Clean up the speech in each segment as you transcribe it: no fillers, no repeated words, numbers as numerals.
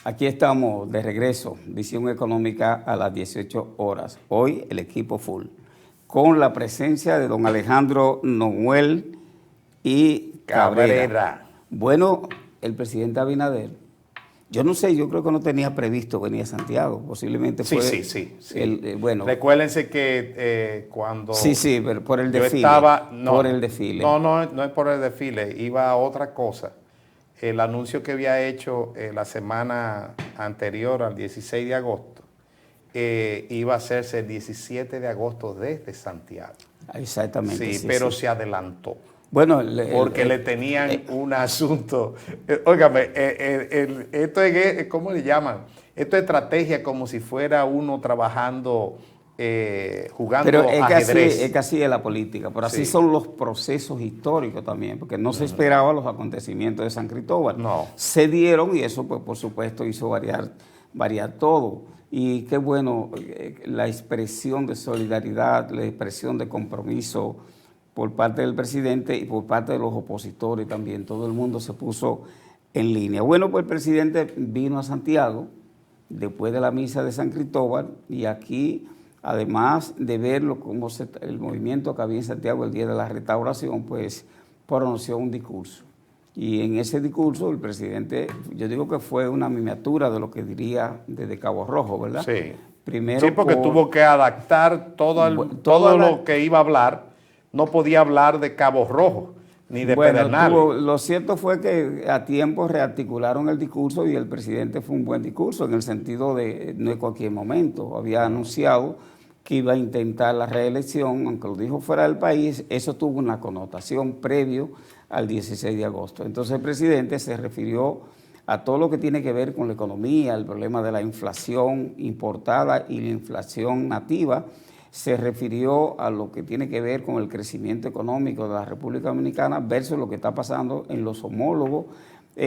Aquí estamos de regreso, Visión Económica a las 18 horas. Hoy el equipo full, con la presencia de don Alejandro Noel y Cabrera. Bueno, el presidente Abinader, yo no sé, yo creo que no tenía previsto venir a Santiago, posiblemente fue... Sí. Bueno, recuérdense que cuando... Sí, pero por el desfile. Por el desfile. No es por el desfile, iba a otra cosa. El anuncio que había hecho la semana anterior al 16 de agosto, iba a hacerse el 17 de agosto desde Santiago. Exactamente. Sí, pero se adelantó. Bueno, porque le tenían un asunto. Óigame, esto es, ¿cómo le llaman? Esto es estrategia como si fuera uno trabajando, jugando pero ajedrez. Es que así es la política, pero así son los procesos históricos también, porque no se esperaban los acontecimientos de San Cristóbal. No. Se dieron y eso, pues, por supuesto, hizo variar todo. Y qué bueno, la expresión de solidaridad, la expresión de compromiso por parte del presidente y por parte de los opositores también. Todo el mundo se puso en línea. Bueno, pues el presidente vino a Santiago después de la misa de San Cristóbal y aquí, además de verlo como el movimiento que había en Santiago el día de la restauración, pues pronunció un discurso. Y en ese discurso el presidente, yo digo que fue una miniatura de lo que diría desde Cabo Rojo, ¿verdad? Sí. Primero sí, porque tuvo que adaptar todo lo que iba a hablar. No podía hablar de Cabo Rojo ni de Pedernales. Lo cierto fue que a tiempo rearticularon el discurso y el presidente fue un buen discurso en el sentido de no en cualquier momento. Había anunciado que iba a intentar la reelección, aunque lo dijo fuera del país, eso tuvo una connotación previo al 16 de agosto. Entonces el presidente se refirió a todo lo que tiene que ver con la economía, el problema de la inflación importada y la inflación nativa. Se refirió a lo que tiene que ver con el crecimiento económico de la República Dominicana versus lo que está pasando en los homólogos.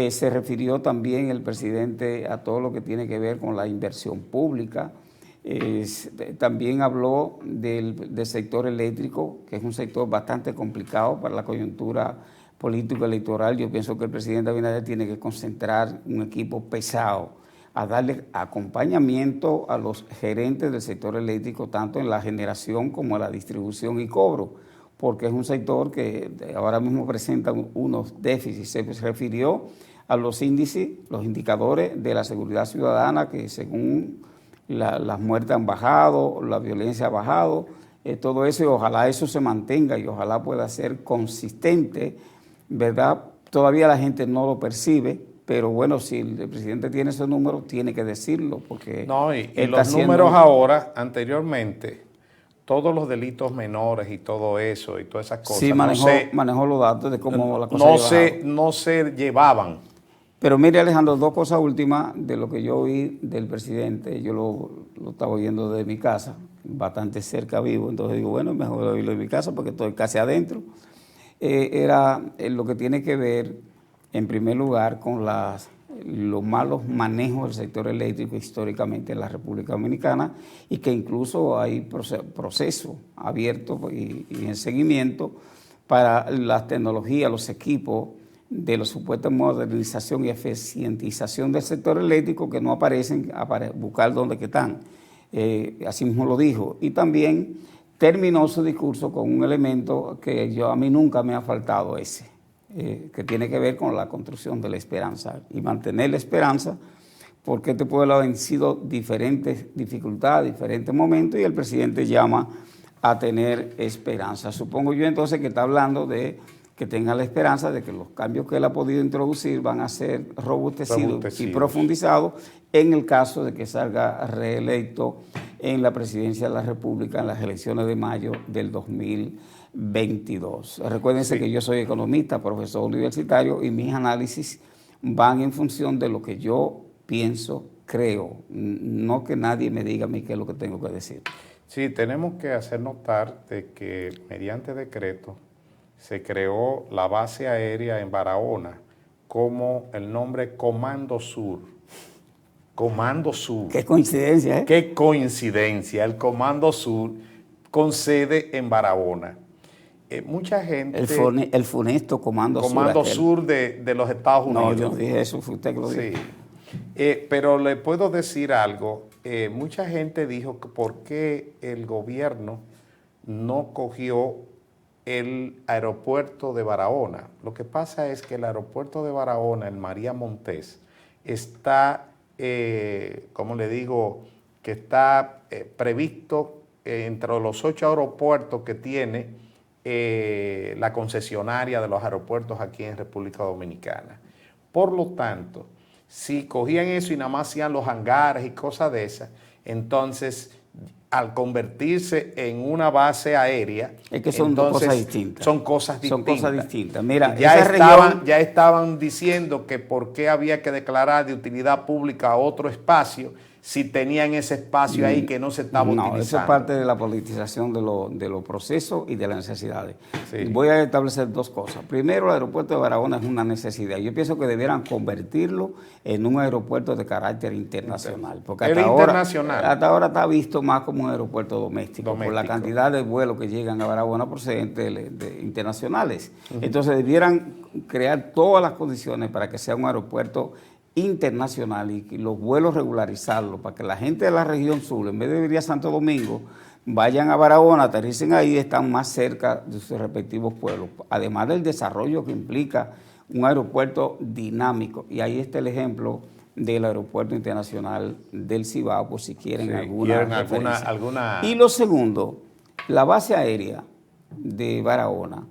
Se refirió también el presidente a todo lo que tiene que ver con la inversión pública. También habló del sector eléctrico, que es un sector bastante complicado para la coyuntura político-electoral. Yo pienso que el presidente Abinader tiene que concentrar un equipo pesado a darle acompañamiento a los gerentes del sector eléctrico, tanto en la generación como en la distribución y cobro, porque es un sector que ahora mismo presenta unos déficits. Se refirió a los índices, los indicadores de la seguridad ciudadana, que según las muertes han bajado, la violencia ha bajado, todo eso, y ojalá eso se mantenga y ojalá pueda ser consistente, ¿verdad? Todavía la gente no lo percibe, pero bueno, si el presidente tiene esos números, tiene que decirlo, porque... No, y los números ahora, anteriormente, todos los delitos menores y todo eso, y todas esas cosas... Sí, manejó los datos de cómo la cosa no se llevaban. Pero mire, Alejandro, dos cosas últimas de lo que yo oí del presidente. Yo lo estaba oyendo desde mi casa, bastante cerca vivo, entonces digo, bueno, mejor oírlo de mi casa porque estoy casi adentro. Era lo que tiene que ver, en primer lugar, con los malos manejos del sector eléctrico históricamente en la República Dominicana y que incluso hay procesos abiertos y en seguimiento para las tecnologías, los equipos de la supuesta modernización y eficientización del sector eléctrico que no aparecen a buscar dónde que están. Así mismo lo dijo. Y también terminó su discurso con un elemento que a mí nunca me ha faltado que tiene que ver con la construcción de la esperanza y mantener la esperanza, porque este pueblo ha vencido diferentes dificultades, diferentes momentos, y el presidente llama a tener esperanza. Supongo yo entonces que está hablando de que tenga la esperanza de que los cambios que él ha podido introducir van a ser robustecidos y profundizados en el caso de que salga reelecto en la presidencia de la República en las elecciones de mayo del 2022. Recuérdense que yo soy economista, profesor universitario, y mis análisis van en función de lo que yo pienso, creo, no que nadie me diga a mí qué es lo que tengo que decir. Sí, tenemos que hacer notar de que mediante decreto se creó la base aérea en Barahona como el nombre Comando Sur. Comando Sur. Qué coincidencia, ¿eh? Qué coincidencia, el Comando Sur con sede en Barahona. Mucha gente... El funesto Comando Sur. Comando Sur de los Estados Unidos. No, yo no dije eso, fue usted que lo dijo. Sí. Pero le puedo decir algo. Mucha gente dijo que por qué el gobierno no cogió el aeropuerto de Barahona. Lo que pasa es que el aeropuerto de Barahona, el María Montés, está, como le digo, que está previsto entre los 8 aeropuertos que tiene la concesionaria de los aeropuertos aquí en República Dominicana. Por lo tanto, si cogían eso y nada más hacían los hangares y cosas de esas, entonces al convertirse en una base aérea, es que son dos cosas distintas. Son cosas distintas. Son cosas distintas. Mira, ya estaban diciendo que por qué había que declarar de utilidad pública otro espacio si tenían ese espacio ahí que no se estaba utilizando. Eso es parte de la politización de los procesos y de las necesidades. Sí. Voy a establecer dos cosas. Primero, el aeropuerto de Barahona es una necesidad. Yo pienso que debieran convertirlo en un aeropuerto de carácter internacional. Porque hasta ahora está visto más como un aeropuerto doméstico. Por la cantidad de vuelos que llegan a Barahona procedentes internacionales. Entonces debieran crear todas las condiciones para que sea un aeropuerto internacional y los vuelos regularizarlos para que la gente de la región sur, en vez de venir a Santo Domingo, vayan a Barahona, aterricen ahí y están más cerca de sus respectivos pueblos. Además del desarrollo que implica un aeropuerto dinámico. Y ahí está el ejemplo del aeropuerto internacional del Cibao, por si quieren alguna. Y lo segundo, la base aérea de Barahona.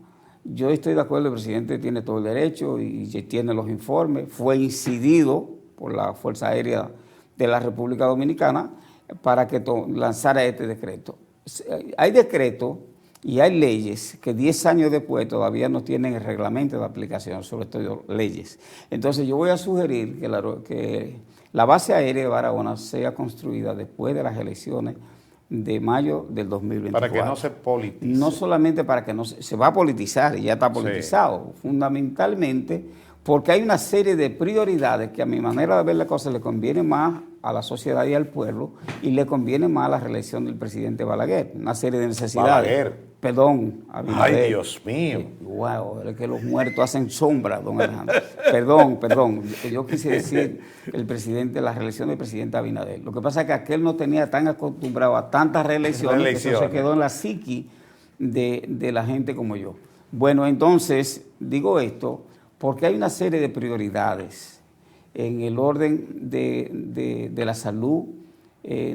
Yo estoy de acuerdo, el presidente tiene todo el derecho y tiene los informes. Fue incidido por la Fuerza Aérea de la República Dominicana para que lanzara este decreto. Hay decretos y hay leyes que 10 años después todavía no tienen el reglamento de aplicación, sobre todo leyes. Entonces yo voy a sugerir que la base aérea de Barahona sea construida después de las elecciones de mayo del 2024. Para que no se politice. No solamente para que no se va a politizar, y ya está politizado, fundamentalmente porque hay una serie de prioridades que a mi manera de ver la cosa le conviene más a la sociedad y al pueblo y le conviene más a la reelección del presidente Balaguer. Una serie de necesidades. Balaguer. Perdón, Abinader. Ay, Dios mío. Wow, es que los muertos hacen sombra, don Alejandro. Perdón. Yo quise decir la reelección del presidente Abinader. Lo que pasa es que aquel no tenía tan acostumbrado a tantas reelecciones que eso se quedó en la psiqui de la gente como yo. Bueno, entonces, digo esto porque hay una serie de prioridades en el orden de la salud.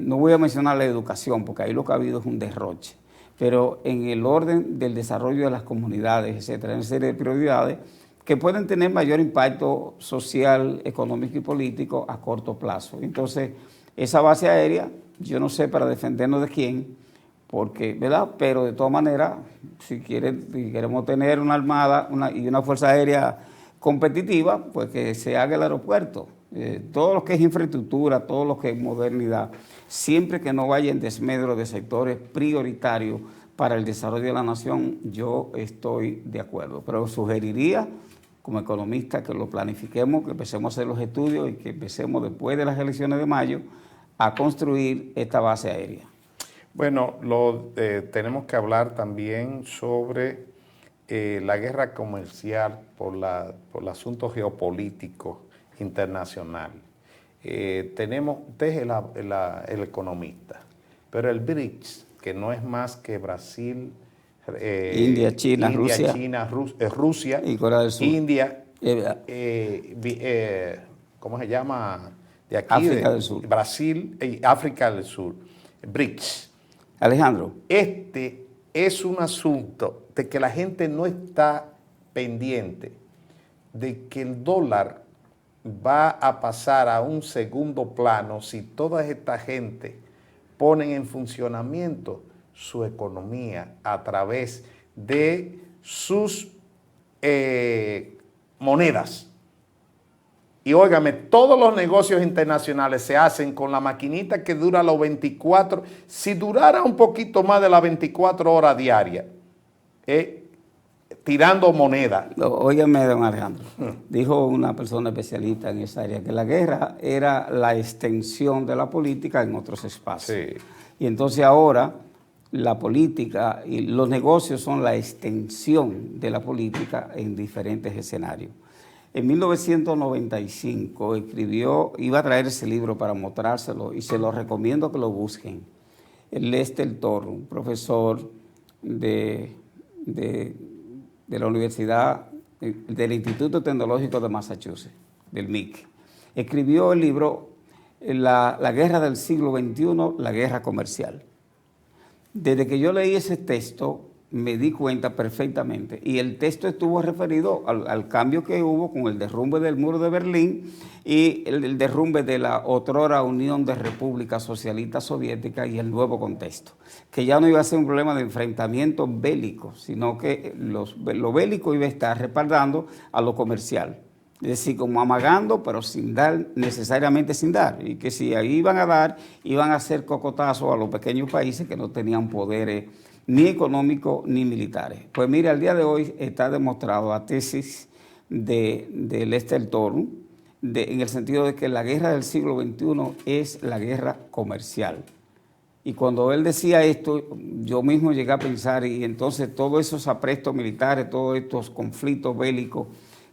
No voy a mencionar la educación, porque ahí lo que ha habido es un derroche. Pero en el orden del desarrollo de las comunidades, etcétera, hay una serie de prioridades que pueden tener mayor impacto social, económico y político a corto plazo. Entonces, esa base aérea, yo no sé para defendernos de quién, porque, ¿verdad? Pero de todas maneras, si queremos tener una armada y una fuerza aérea competitiva, pues que se haga el aeropuerto. Todo lo que es infraestructura, todo lo que es modernidad, siempre que no vaya en desmedro de sectores prioritarios para el desarrollo de la nación, yo estoy de acuerdo. Pero sugeriría, como economista, que lo planifiquemos, que empecemos a hacer los estudios y que empecemos después de las elecciones de mayo a construir esta base aérea. Bueno, tenemos que hablar también sobre la guerra comercial por el asunto geopolítico internacional. Usted es el economista, pero el BRICS, que no es más que Brasil, India, China, Rusia y Corea del Sur. India, ¿cómo se llama? De aquí, África del Sur. Brasil y África del Sur. BRICS. Alejandro. Este es un asunto de que la gente no está pendiente de que el dólar va a pasar a un segundo plano si toda esta gente ponen en funcionamiento su economía a través de sus monedas. Y óigame, todos los negocios internacionales se hacen con la maquinita que dura los 24, si durara un poquito más de las 24 horas diarias, tirando moneda. Óigame, don Alejandro, dijo una persona especialista en esa área que la guerra era la extensión de la política en otros espacios. Sí. Y entonces ahora la política y los negocios son la extensión de la política en diferentes escenarios. En 1995 escribió, iba a traer ese libro para mostrárselo y se lo recomiendo que lo busquen. Lester Thorne, un profesor de la Universidad, del Instituto Tecnológico de Massachusetts, del MIC. Escribió el libro La guerra del siglo XXI, la guerra comercial. Desde que yo leí ese texto, me di cuenta perfectamente, y el texto estuvo referido al cambio que hubo con el derrumbe del muro de Berlín y el derrumbe de la otrora Unión de Repúblicas Socialistas Soviéticas y el nuevo contexto, que ya no iba a ser un problema de enfrentamiento bélico, sino que lo bélico iba a estar respaldando a lo comercial. Es decir, como amagando, pero sin dar, necesariamente sin dar. Y que si ahí iban a dar, iban a hacer cocotazos a los pequeños países que no tenían poderes ni económicos ni militares. Pues mira, al día de hoy está demostrado la tesis de Lester Thorne, en el sentido de que la guerra del siglo XXI es la guerra comercial. Y cuando él decía esto, yo mismo llegué a pensar, y entonces todos esos aprestos militares, todos estos conflictos bélicos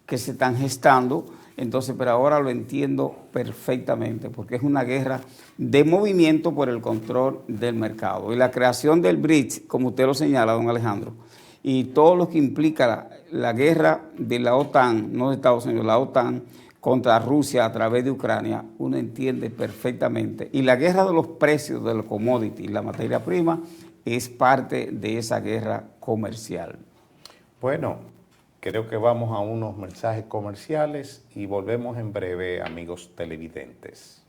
que se están gestando, entonces, pero ahora lo entiendo perfectamente, porque es una guerra de movimiento por el control del mercado. Y la creación del BRICS, como usted lo señala, don Alejandro, y todo lo que implica la guerra de la OTAN, no de Estados Unidos, la OTAN, contra Rusia a través de Ucrania, uno entiende perfectamente. Y la guerra de los precios de los commodities, la materia prima, es parte de esa guerra comercial. Bueno, creo que vamos a unos mensajes comerciales y volvemos en breve, amigos televidentes.